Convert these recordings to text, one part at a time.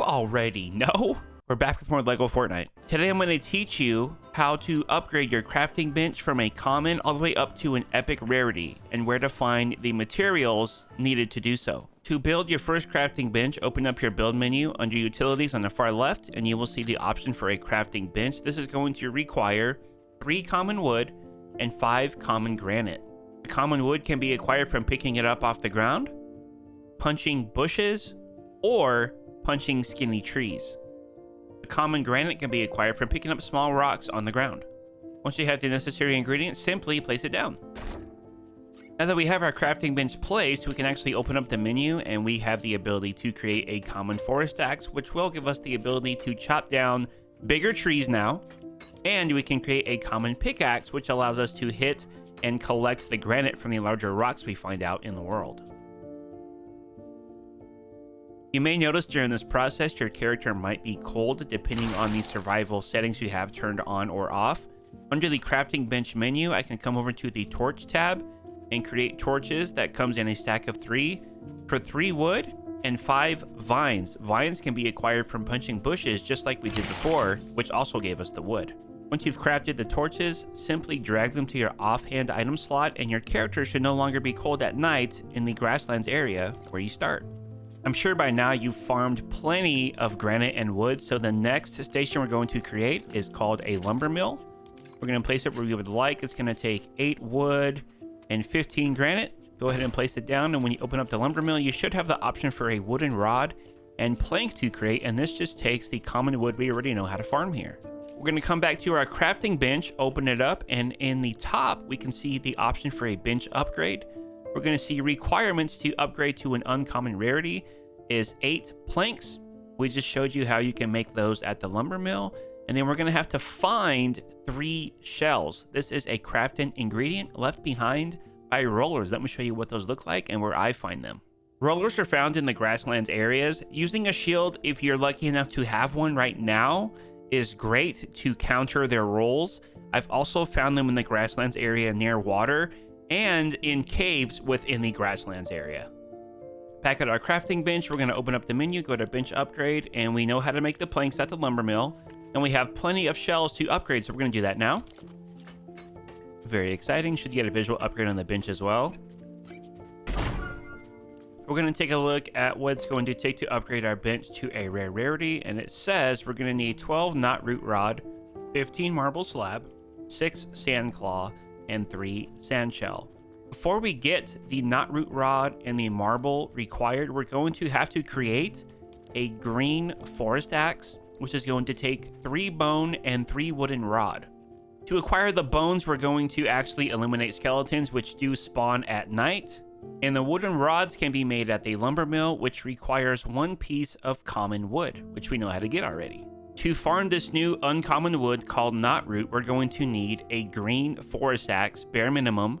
already know? We're back with more Lego Fortnite. Today I'm going to teach you how to upgrade your crafting bench from a common all the way up to an epic rarity, and where to find the materials needed to do so. To build your first crafting bench, open up your build menu under utilities on the far left, and you will see the option for a crafting bench. This is going to require 3 common wood and 5 common granite. The common wood can be acquired from picking it up off the ground, punching bushes, or punching skinny trees. The common granite can be acquired from picking up small rocks on the ground. Once you have the necessary ingredients, simply place it down. Now that we have our crafting bench placed, we can actually open up the menu and we have the ability to create a common forest axe, which will give us the ability to chop down bigger trees now. And we can create a common pickaxe, which allows us to hit and collect the granite from the larger rocks we find out in the world. You may notice during this process your character might be cold depending on the survival settings you have turned on or off. Under the crafting bench menu, I can come over to the torch tab and create torches. That comes in a stack of 3 for 3 wood and 5 vines. Vines can be acquired from punching bushes just like we did before, which also gave us the wood. Once you've crafted the torches, simply drag them to your offhand item slot and your character should no longer be cold at night in the grasslands area where you start. I'm sure by now you've farmed plenty of granite and wood, so the next station we're going to create is called a lumber mill. We're going to place it where we would like. It's going to take 8 wood and 15 granite. Go ahead and place it down, and when you open up the lumber mill, you should have the option for a wooden rod and plank to create, and this just takes the common wood we already know how to farm here. We're going to come back to our crafting bench, open it up, and in the top, we can see the option for a bench upgrade. We're going to see requirements to upgrade to an uncommon rarity is 8 planks. We just showed you how you can make those at the lumber mill. And then we're going to have to find 3 shells. This is a crafting ingredient left behind by rollers. Let me show you what those look like and where I find them. Rollers are found in the grasslands areas. Using a shield, if you're lucky enough to have one right now, is great to counter their rolls. I've also found them in the grasslands area near water and in caves within the grasslands area. Back at our crafting bench, we're going to open up the menu, go to bench upgrade, and we know how to make the planks at the lumber mill. And we have plenty of shells to upgrade, so we're going to do that now. Very exciting. Should get a visual upgrade on the bench as well. We're going to take a look at what it's going to take to upgrade our bench to a rare rarity, and it says we're going to need 12 knot root rod, 15 marble slab, 6 sand claw, and 3 sand shell. Before we get the knot root rod and the marble required, we're going to have to create a green forest axe, which is going to take 3 bone and 3 wooden rod. To acquire the bones, we're going to actually eliminate skeletons, which do spawn at night. And the wooden rods can be made at the lumber mill, which requires 1 piece of common wood, which we know how to get already. To farm this new uncommon wood called knot root, we're going to need a green forest axe, bare minimum.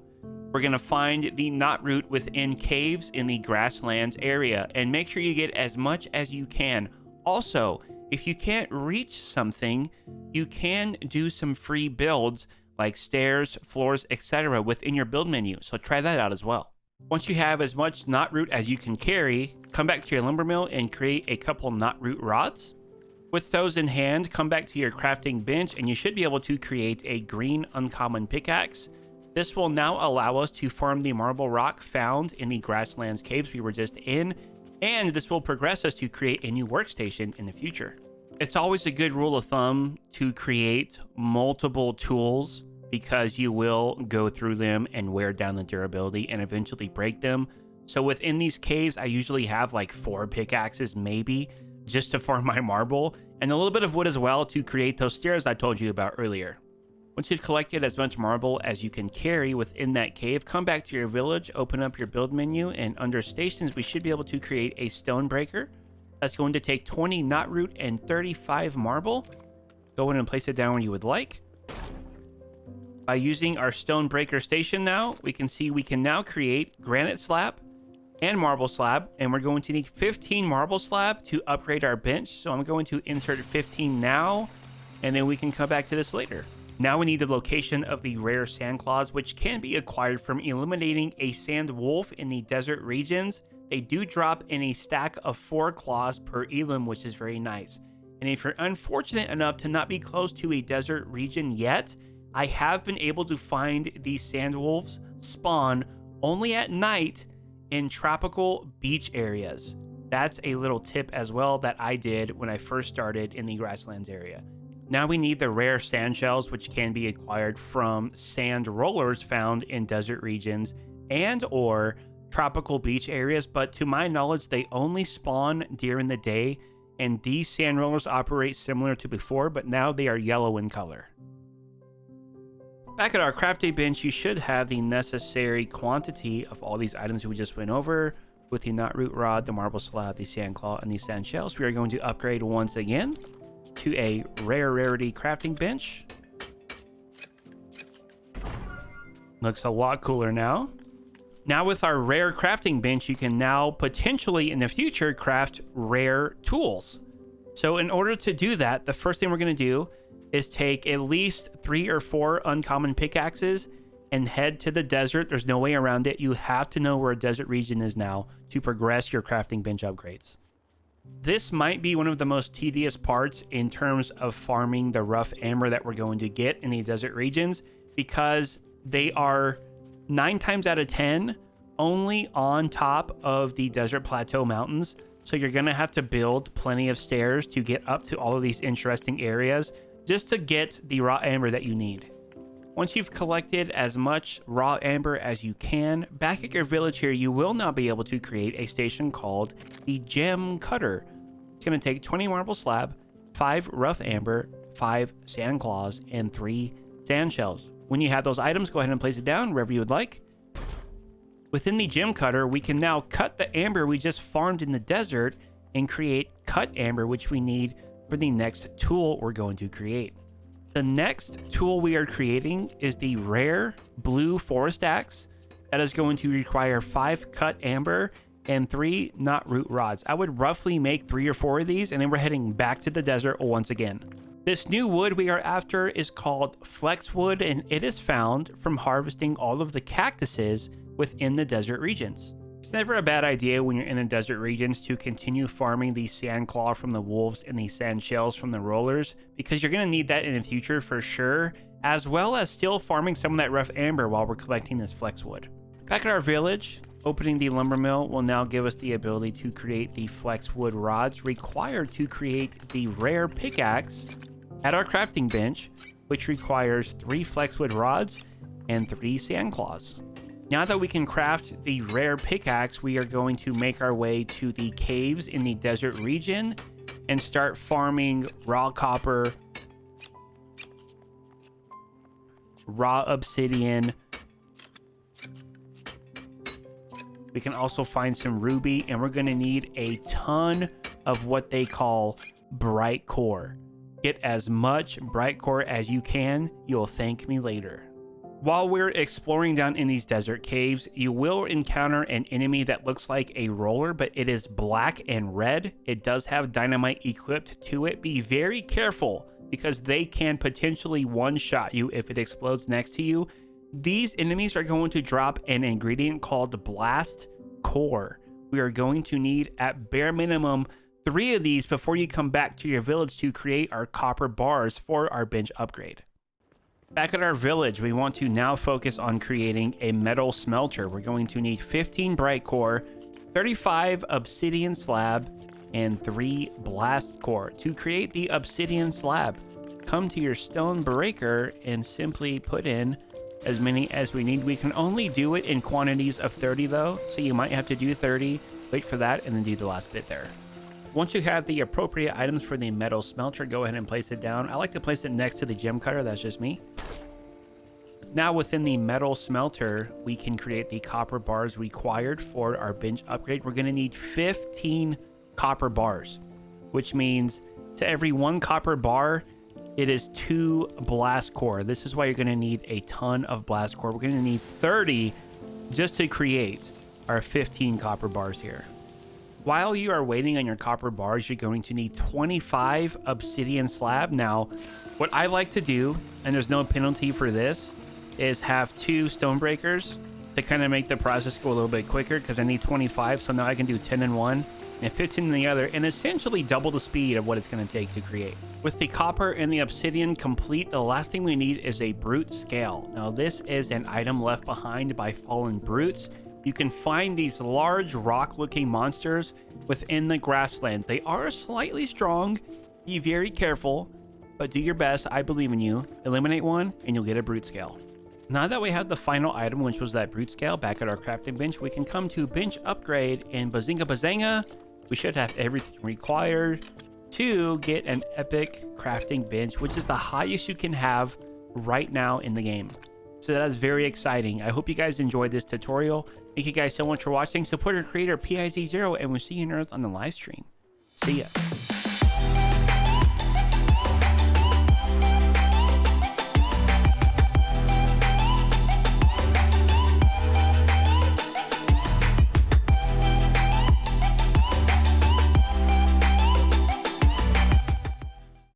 We're going to find the knot root within caves in the grasslands area, and make sure you get as much as you can. Also, if you can't reach something, you can do some free builds like stairs, floors, etc. within your build menu, so try that out as well. Once you have as much knot root as you can carry, come back to your lumber mill and create a couple knot root rods. With those in hand, come back to your crafting bench and you should be able to create a green uncommon pickaxe. This will now allow us to farm the marble rock found in the grasslands caves we were just in, and this will progress us to create a new workstation in the future. It's always a good rule of thumb to create multiple tools because you will go through them and wear down the durability and eventually break them. So within these caves, I usually have like 4 pickaxes maybe just to farm my marble, and a little bit of wood as well to create those stairs I told you about earlier. Once you've collected as much marble as you can carry within that cave, come back to your village, open up your build menu, and under stations, we should be able to create a stone breaker. That's going to take 20 knot root and 35 marble. Go in and place it down where you would like. By using our stone breaker station now, we can see we can now create granite slab and marble slab, and we're going to need 15 marble slab to upgrade our bench. So I'm going to insert 15 now, and then we can come back to this later. Now we need the location of the rare sand claws, which can be acquired from eliminating a sand wolf in the desert regions. They do drop in a stack of 4 claws per elim, which is very nice. And if you're unfortunate enough to not be close to a desert region yet, I have been able to find these sand wolves spawn only at night in tropical beach areas. That's a little tip as well that I did when I first started in the grasslands area. Now we need the rare sand shells, which can be acquired from sand rollers found in desert regions and or tropical beach areas, but to my knowledge, they only spawn during the day, and these sand rollers operate similar to before, but now they are yellow in color. Back at our crafting bench, you should have the necessary quantity of all these items we just went over with the knot root rod, the marble slab, the sand claw, and the sand shells. We are going to upgrade once again to a rarity crafting bench. Looks a lot cooler now. Now with our rare crafting bench, you can now potentially in the future craft rare tools. So in order to do that, the first thing we're going to do is take at least 3 or 4 uncommon pickaxes and head to the desert. There's no way around it. You have to know where a desert region is now to progress your crafting bench upgrades. This might be one of the most tedious parts in terms of farming the rough amber that we're going to get in the desert regions, because they are 9 times out of 10 only on top of the desert plateau mountains. So you're going to have to build plenty of stairs to get up to all of these interesting areas just to get the raw amber that you need. Once you've collected as much raw amber as you can, back at your village here, you will now be able to create a station called the gem cutter. It's going to take 20 marble slab, 5 rough amber, 5 sand claws, and 3 sand shells. When you have those items, go ahead and place it down wherever you would like. Within the gem cutter, we can now cut the amber we just farmed in the desert and create cut amber, which we need for the next tool we're going to create. The next tool we are creating is the rare blue forest axe. That is going to require 5 cut amber and 3 knot root rods. I would roughly make 3 or 4 of these, and then we're heading back to the desert once again. This new wood we are after is called Flexwood, and it is found from harvesting all of the cactuses within the desert regions. It's never a bad idea when you're in the desert regions to continue farming the sand claw from the wolves and the sand shells from the rollers, because you're going to need that in the future for sure, as well as still farming some of that rough amber while we're collecting this Flexwood. Back at our village, opening the lumber mill will now give us the ability to create the Flexwood rods required to create the rare pickaxe at our crafting bench, which requires 3 Flexwood rods and 3 sand claws. Now that we can craft the rare pickaxe, we are going to make our way to the caves in the desert region and start farming raw copper, raw obsidian. We can also find some ruby, and we're going to need a ton of what they call bright core. Get as much bright core as you can. You'll thank me later. While we're exploring down in these desert caves, you will encounter an enemy that looks like a roller, but it is black and red. It does have dynamite equipped to it. Be very careful, because they can potentially one-shot you if it explodes next to you. These enemies are going to drop an ingredient called blast core. We are going to need at bare minimum 3 of these before you come back to your village to create our copper bars for our bench upgrade. Back at our village, we want to now focus on creating a metal smelter. We're going to need 15 bright core, 35 obsidian slab, and 3 blast core. To create the obsidian slab, come to your stone breaker and simply put in as many as we need. We can only do it in quantities of 30 though, so you might have to do 30, wait for that, and then do the last bit there. Once you have the appropriate items for the metal smelter, go ahead and place it down. I like to place it next to the gem cutter, that's just me. Now within the metal smelter, we can create the copper bars required for our bench upgrade. We're going to need 15 copper bars, which means to every 1 copper bar, it is 2 blast core. This is why you're going to need a ton of blast core. We're going to need 30 just to create our 15 copper bars here. While you are waiting on your copper bars, you're going to need 25 obsidian slab. Now, what I like to do, and there's no penalty for this, is have 2 stone breakers to kind of make the process go a little bit quicker, because I need 25, so now I can do 10 in one and 15 in the other, and essentially double the speed of what it's going to take to create. With the copper and the obsidian complete, the last thing we need is a brute scale. Now this is an item left behind by fallen brutes. You can find these large rock looking monsters within the grasslands. They are slightly strong. Be very careful, but do your best. I believe in you. Eliminate one and you'll get a brute scale. Now that we have the final item, which was that brute scale, back at our crafting bench, we can come to bench upgrade, and bazinga bazanga, we should have everything required to get an epic crafting bench, which is the highest you can have right now in the game. So that is very exciting. I hope you guys enjoyed this tutorial. Thank you guys so much for watching. Support our creator PIZO, and we'll see you nerds on the live stream. See ya.